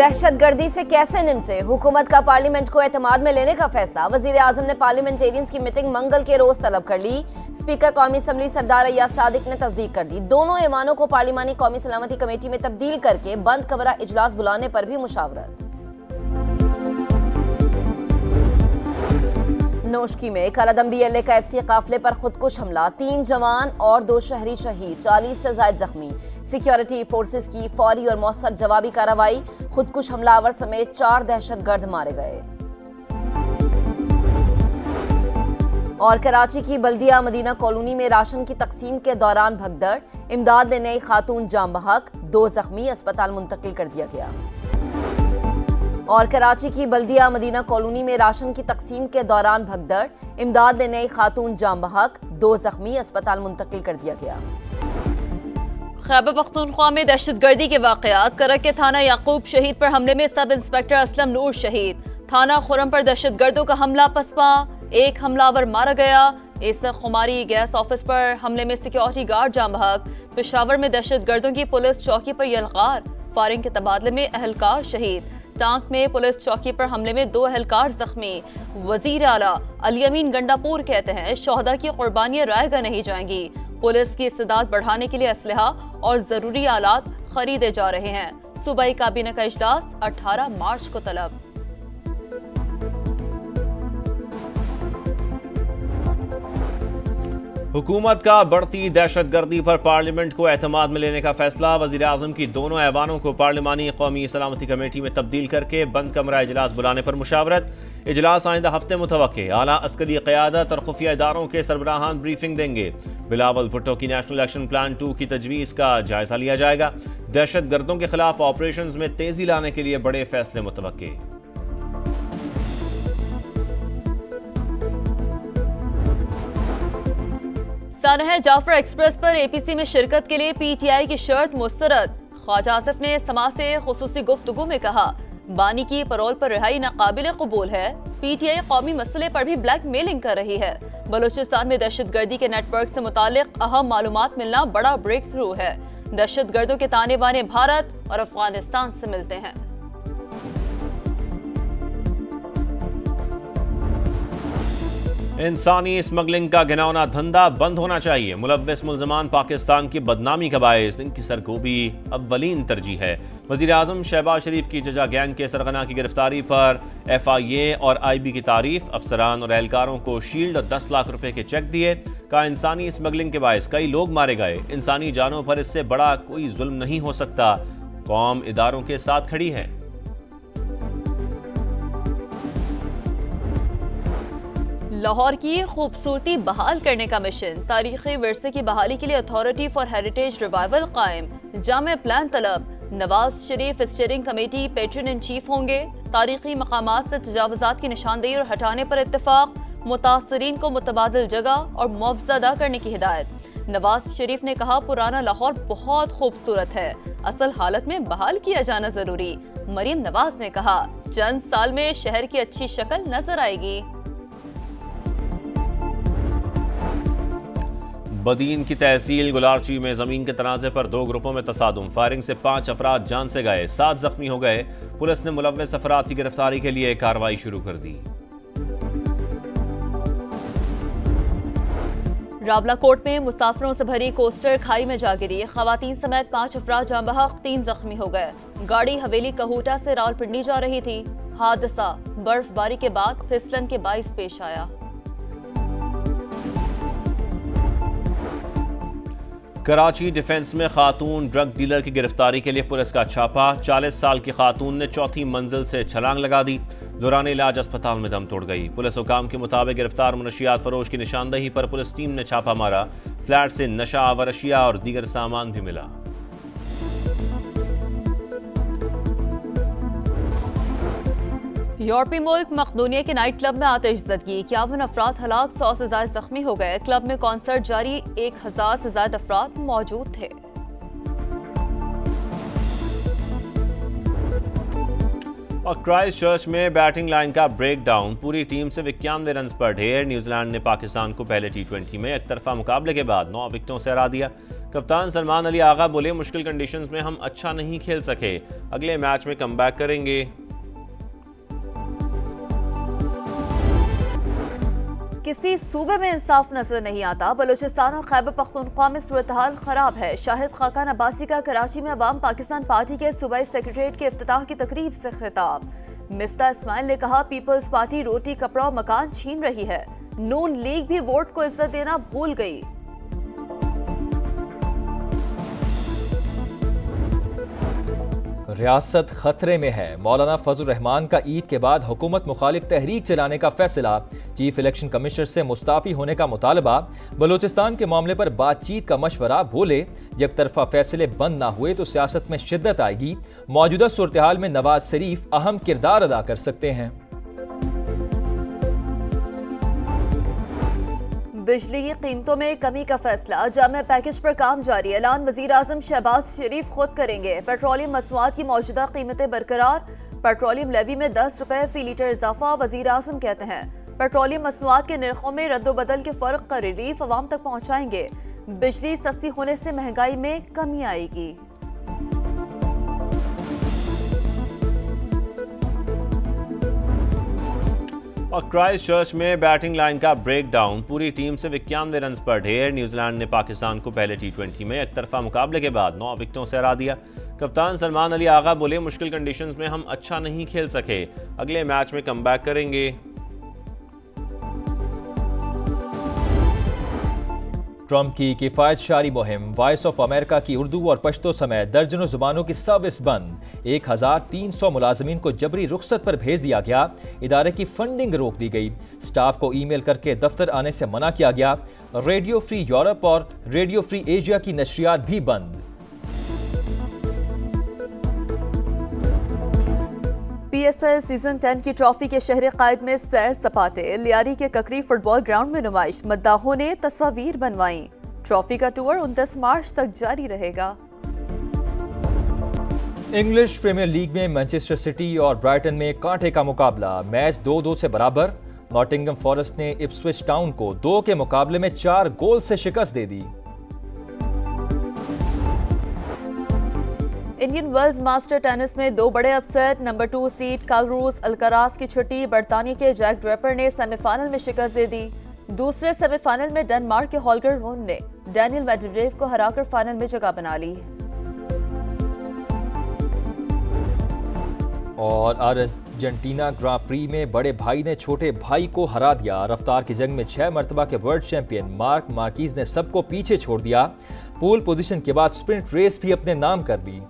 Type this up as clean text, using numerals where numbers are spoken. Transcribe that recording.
दहशतगर्दी से कैसे निपटे, हुकूमत का पार्लियामेंट को एतमाद में लेने का फैसला। वजीर आजम ने पार्लियामेंटेरियंस की मीटिंग मंगल के रोज तलब कर ली। स्पीकर कौमी असम्बली सरदार अय्याज सादिक ने तस्दीक कर दी। दोनों ऐवानों को पार्लिमानी कौमी सलामती कमेटी में तब्दील करके बंद कमरा इजलास बुलाने पर भी मुशावरत। नोशकी में कालादम BLA का FC काफिले पर खुदकुश हमला, 3 जवान और 2 शहरी शहीद, 40 से ज्यादा जख्मी। सिक्योरिटी फोर्सेस की फौरी और मौसर जवाबी कार्रवाई, खुदकुश हमलावर समेत 4 दहशतगर्द मारे गए। और कराची की बल्दिया मदीना कॉलोनी में राशन की तकसीम के दौरान भगदड़, इमदाद लेने आई खातून जाम बहक, 2 जख्मी, अस्पताल मुंतकिल कर दिया गया। और कराची की बल्दिया मदीना कॉलोनी में राशन की तकसीम के दौरान भगदड़, इमदाद लेने आई खातून जाम बहक, 2 जख्मी, अस्पताल मुंतकिल कर दिया गया। खैबर पख्तूनख्वा में दहशतगर्दी के वाकयात, करक के थाना याकूब शहीद पर हमले में सब इंस्पेक्टर असलम नूर शहीद। थाना खुरम पर दहशतगर्दों का हमला पसपा, 1 हमलावर मारा गया। इस खुमारी गैस ऑफिस पर हमले में सिक्योरिटी गार्ड जाम बहक। पेशावर में दहशतगर्दों की पुलिस चौकी पर यलगार, फायरिंग के तबादले में अहलकार शहीद। टांक में पुलिस चौकी पर हमले में 2 अहलकार जख्मी। वजीर आला अली अमीन गंडापुर कहते हैं शोहदा की कुर्बानियां रायगा नहीं जाएंगी। पुलिस की इस्तेदाद बढ़ाने के लिए असलहा और जरूरी आलात खरीदे जा रहे हैं। सूबाई काबीना का इजलास 18 मार्च को तलब। हुकूमत का बढ़ती दहशतगर्दी पर पार्लियामेंट को एतमाद में लेने का फैसला। वजीर आजम की दोनों ऐवानों को पार्लिमानी कौमी सलामती कमेटी में तब्दील करके बंद कमरा इजलास बुलाने पर मुशावरत। इजलास आइंदा हफ्ते मुतवक्के। आला अस्करी क़यादत और खुफिया इदारों के सरबराहान ब्रीफिंग देंगे। बिलावल भुट्टो की नेशनल एक्शन प्लान 2 की तजवीज़ का जायजा लिया जाएगा। दहशतगर्दों के खिलाफ ऑपरेशन में तेजी लाने के लिए बड़े फैसले मुतवक्के। सानह जाफर एक्सप्रेस पर APC में शिरकत के लिए PTI की शर्त मुस्तरद। ख्वाजा आसिफ ने समा से खुसूसी गुफ्तगू में कहा बानी की परोल पर रिहाई नाकाबिल कबूल है। PTI कौमी मसले पर भी ब्लैक मेलिंग कर रही है। बलूचिस्तान में दहशतगर्दी के नेटवर्क से मुतालिक अहम मालूमात मिलना बड़ा ब्रेक थ्रू है। दहशतगर्दों के ताने बाने भारत और अफगानिस्तान से मिलते हैं। इंसानी स्मगलिंग का घिनौना धंधा बंद होना चाहिए। मुलव्विस मुल्ज़मान पाकिस्तान की बदनामी का बायस, इनकी सरगोबी अव्वलीन तरजीह है। वज़ीर आज़म शहबाज शरीफ की जजा गैंग के सरगना की गिरफ्तारी पर FIA और IB की तारीफ। अफसरान और एहलकारों को शील्ड और 10 लाख रुपए के चेक दिए। का इंसानी स्मगलिंग के बायस कई लोग मारे गए। इंसानी जानों पर इससे बड़ा कोई जुल्म नहीं हो सकता। कौम इदारों के साथ खड़ी है। लाहौर की खूबसूरती बहाल करने का मिशन, तारीखी विरसे की बहाली के लिए अथॉरिटी फॉर हेरिटेज रिवाइवल कायम। जामे प्लान तलब। Nawaz Sharif steering committee patron in chief होंगे। तारीखी मकामात से तजावुजात की निशानदेही और हटाने पर इत्तेफाक। मुतासरीन को मुतबादिल जगह और मुआवजा अदा करने की हिदायत। नवाज शरीफ ने कहा पुराना लाहौर बहुत खूबसूरत है, असल हालत में बहाल किया जाना जरूरी। मरियम नवाज ने कहा चंद साल में शहर की अच्छी शक्ल नजर आएगी। बदीन की तहसील गुलारची में जमीन के तनाज़े पर 2 ग्रुपों में तसादुम, फायरिंग से 5 अफराद जान से गए, 7 जख्मी हो गए। पुलिस ने मुलव्विस अफराद की गिरफ्तारी के लिए कार्रवाई शुरू कर दी। रावलाकोट में मुसाफिरों से भरी कोस्टर खाई में जा गिरी, खवातीन समेत 5 अफराद जान बहक, 3 जख्मी हो गए। गाड़ी हवेली कहूटा से रावलपिंडी जा रही थी। हादसा बर्फबारी के बाद फिसलन के बाइस पेश आया। कराची डिफेंस में खातून ड्रग डीलर की गिरफ्तारी के लिए पुलिस का छापा। 40 साल की खातून ने 4थी मंजिल से छलांग लगा दी। दौरान इलाज अस्पताल में दम तोड़ गई। पुलिस हुकाम के मुताबिक गिरफ्तार मनशियात फरोश की निशानदेही पर पुलिस टीम ने छापा मारा। फ्लैट से नशा आवर अशिया और दीगर सामान भी मिला। यूरोपीय मुल्क मकदूनिया के नाइट क्लब में आतिशज़दगी, 51 अफराद हलाक, 100 से ज्यादा जख्मी हो गए। क्लब में कॉन्सर्ट जारी, 1000 से ज्यादा अफराद मौजूद थे। और क्राइस्ट चर्च में बैटिंग लाइन का ब्रेक डाउन, पूरी टीम से 91 रन पर ढेर। न्यूजीलैंड ने पाकिस्तान को पहले T20 में एक तरफा मुकाबले के बाद 9 विकेटों से हरा दिया। कप्तान सलमान अली आगा बोले, मुश्किल कंडीशंस में हम अच्छा नहीं खेल सके, अगले मैच में कमबैक करेंगे। किसी सूबे में इंसाफ नजर नहीं आता। बलूचिस्तान और खैबर पख्तूनख्वा में सूरत हाल खराब है। शाहिद खाकान अब्बासी का कराची में अवाम पाकिस्तान पार्टी के सूबाई सेक्रेटरीट के इफ्तिताह की तकरीब से खिताब। मिफ्ता इस्माइल ने कहा, पीपल्स पार्टी रोटी कपड़ा और मकान छीन रही है। नून लीग भी वोट को इज्जत देना भूल गई। रियासत खतरे में है। मौलाना फजल रहमान का ईद के बाद हुकूमत मुखालिफ तहरीक चलाने का फैसला। चीफ इलेक्शन कमिश्नर से मुस्ताफी होने का मुतालबा। बलूचिस्तान के मामले पर बातचीत का मशवरा। बोले, एक तरफा फैसले बंद ना हुए तो सियासत में शिद्दत आएगी। मौजूदा सूरत हाल में नवाज शरीफ अहम किरदार अदा कर सकते हैं। बिजली की कीमतों में कमी का फैसला। जामे पैकेज पर काम जारी। ऐलान वजीर आजम शहबाज शरीफ खुद करेंगे। पेट्रोलियम मसनूआत की मौजूदा कीमतें बरकरार। पेट्रोलियम लेवी में 10 रुपए फी लीटर इजाफा। वजीर आजम कहते हैं, पेट्रोलियम मसनूआत के निर्खों में रद्दोबदल के फर्क का रिलीफ अवाम तक पहुंचाएंगे। बिजली सस्ती होने से महंगाई में कमी आएगी। और क्राइस्ट चर्च में बैटिंग लाइन का ब्रेकडाउन। पूरी टीम से 91 रन पर ढेर। न्यूजीलैंड ने पाकिस्तान को पहले T20 में एक तरफा मुकाबले के बाद 9 विकेटों से हरा दिया। कप्तान सलमान अली आगा बोले, मुश्किल कंडीशंस में हम अच्छा नहीं खेल सके, अगले मैच में कमबैक करेंगे। ट्रंप की किफायत शारी मुहिम। वॉइस ऑफ अमेरिका की उर्दू और पश्तो समेत दर्जनों जुबानों की सर्विस बंद। 1300 मुलाजमीन को जबरी रुखसत पर भेज दिया गया। इदारे की फंडिंग रोक दी गई। स्टाफ को ईमेल करके दफ्तर आने से मना किया गया। रेडियो फ्री यूरोप और रेडियो फ्री एशिया की नशरियात भी बंद। PSL सीजन 10 की ट्रॉफी के शहर कायद में सैर सपाटे। लियारी के ककरी फुटबॉल ग्राउंड में नुमाइश। मद्दाहों ने तस्वीर बनवाई। ट्रॉफी का टूर 29 मार्च तक जारी रहेगा। इंग्लिश प्रीमियर लीग में मैनचेस्टर सिटी और ब्राइटन में कांटे का मुकाबला। मैच 2-2 से बराबर। नॉटिंघम फॉरेस्ट ने इप्सविच टाउन को 2 के मुकाबले में 4 गोल से शिकस्त दे दी। इंडियन वर्ल्ड मास्टर टेनिस में 2 बड़े upset. Number 2 seed Carlos Alcaraz की छुट्टी। बरतानिया के जैक ड्रेपर ने सेमीफाइनल में शिकस्त दे दी। दूसरे सेमीफाइनल में डेनमार्क के हॉलगर रून ने डैनियल मेडवेडेव को हराकर फाइनल में जगह बना ली। और अर्जेंटीना ग्रां प्री में बड़े भाई ने छोटे भाई को हरा दिया। रफ्तार की जंग में 6 मरतबा के वर्ल्ड चैंपियन मार्क मार्कीज ने सबको पीछे छोड़ दिया। पोल पोजीशन के बाद स्प्रिंट रेस भी अपने नाम कर ली।